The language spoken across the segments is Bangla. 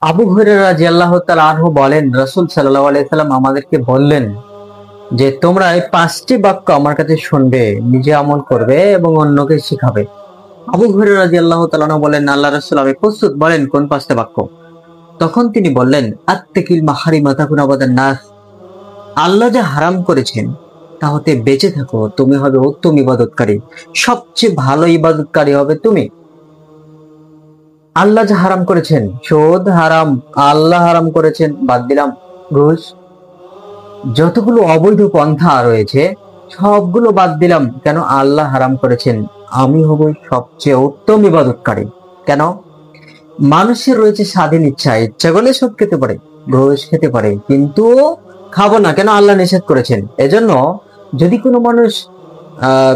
আবু হুরায়রা রাদিয়াল্লাহু তাআলা আনহু বলেন, রাসূল সাল্লাল্লাহু আলাইহি সাল্লাম আমাদেরকে বললেন যে তোমরা এই 5টি বাক্য আমার কাছে শুনবে, নিজে আমল করবে এবং অন্যকে শিখাবে। আবু হুরায়রা রাদিয়াল্লাহু তাআলা আনহু বলেন, আল্লাহর রাসূল আমি প্রস্তুত, বলেন কোন 5টা বাক্য। তখন তিনি বললেন, আত্তাকিল মাহারিমা তাকুন আবাদান নাস, আল্লাহ যা হারাম করেছেন তা হতে বেঁচে থাকো, তুমি হবে উত্তম ইবাদতকারী, সবচেয়ে ভালো ইবাদতকারী হবে তুমি। আল্লাহ যা হারাম করেছেন, সুদ হারাম, আল্লাহ হারাম করেছেন, বাদ দিলাম। ঘুষ, যতগুলো অবৈধ পন্থা রয়েছে সবগুলো বাদ দিলাম, কেন আল্লাহ হারাম করেছেন, আমি হব সবচেয়ে উত্তম ইবাদতকারী। কেন? মানুষের রয়েছে স্বাধীন ইচ্ছা, ইচ্ছা করলে সুদ খেতে পারে, ঘুষ খেতে পারে, কিন্তু খাবো না, কেন আল্লাহ নিষেধ করেছেন। এজন্য যদি কোনো মানুষ আহ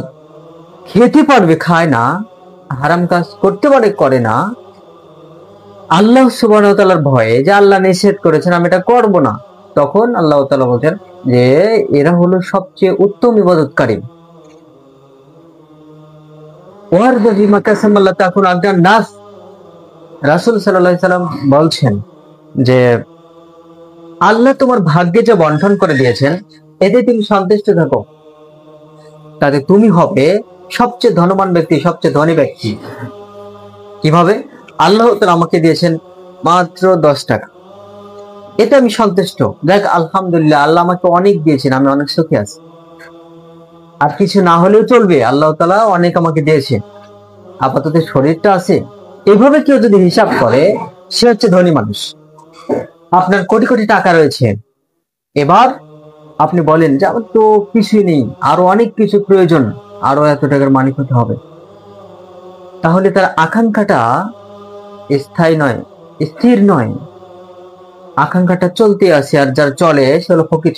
খেতে পারবে, খায় না, হারাম কাজ করতে পারে, করে না, আল্লাহ সুবহানাহু ওয়া তাআলার ভয়ে যে আল্লাহ নিষেধ করেছেন আমি এটা করব না, তখন আল্লাহ তাআলা বলেন যে এরা হলো সবচেয়ে উত্তম ইবাদতকারী। ওয়ার বিমা কাসামাল্লাহ তাকুন আগদান নাস, রাসূল সাল্লাল্লাহু আলাইহি সাল্লাম বলছেন যে আল্লাহ তোমার ভাগ্যে যে বন্টন করে দিয়েছেন এতে তুমি সন্তুষ্ট থাকো, তাতে তুমি হবে সবচেয়ে ধনবান ব্যক্তি, সবচেয়ে ধনী ব্যক্তি। কিভাবে? আল্লাহ তাআলা আমাকে দিয়েছেন মাত্র 10 টাকা, এতে আমি সন্তুষ্ট, দেখ আলহামদুলিল্লাহ, আল্লাহ আমাকে অনেক দিয়েছেন, আমি অনেক সুখী আছি। আর কিছু না হলেও চলবে, আল্লাহ তাআলা অনেক আমাকে দিয়েছে, আপাতত শরীরটা আছে। এভাবে কেউ যদি হিসাব করে সে হচ্ছে ধনী মানুষ। আপনার কোটি কোটি টাকা রয়েছে, এবার আপনি বলেন যে আমার তো কিছুই নেই, আরো অনেক কিছু প্রয়োজন, আরো এত টাকার মালিক হতে হবে, তাহলে তার আকাঙ্ক্ষাটা স্থায়ী নয়, স্থির নয়, আকাঙ্ক্ষাটা চলতে আছে। আর যার চলে সে হলো ফকির,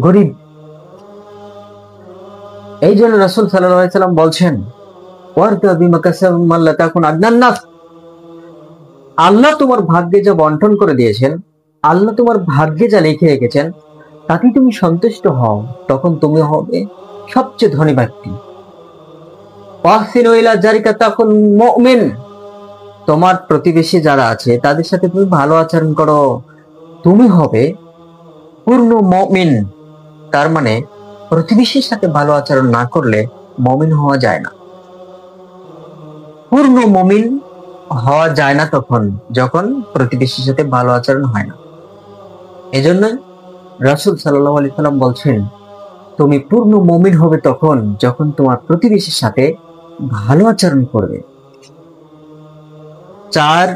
গরিব। এই জন্য রাসূল সাল্লাল্লাহু আলাইহি সাল্লাম বলছেন, ওয়ারদা বিমা কাসামাল্লাহ তাকুন আগনান নাস, আল্লাহ তোমার ভাগ্যে যা বন্টন করে দিয়েছেন, আল্লাহ তোমার ভাগ্যে যা লিখে রেখেছেন তাতে তুমি সন্তুষ্ট হও, তখন তুমি হবে সবচেয়ে ধনী ব্যক্তি। ওয়াহসিনু ইলা জারিকা তাকুন মুমিন, তোমার প্রতিবেশী যারা আছে তাদের সাথে তুমি ভালো আচরণ করো, তুমি হবে পূর্ণ মুমিন। তার মানে প্রতিবেশীর সাথে ভালো আচরণ না করলে মুমিন হওয়া যায় না। পূর্ণ মুমিন হওয়া যায় না তখন যখন প্রতিবেশীর সাথে ভালো আচরণ হয় না। এজন্য রাসূল সাল্লাল্লাহু আলাইহি সাল্লাম বলছেন, তুমি পূর্ণ মুমিন হবে তখন যখন তোমার প্রতিবেশীর সাথে ভালো আচরণ করবে। 4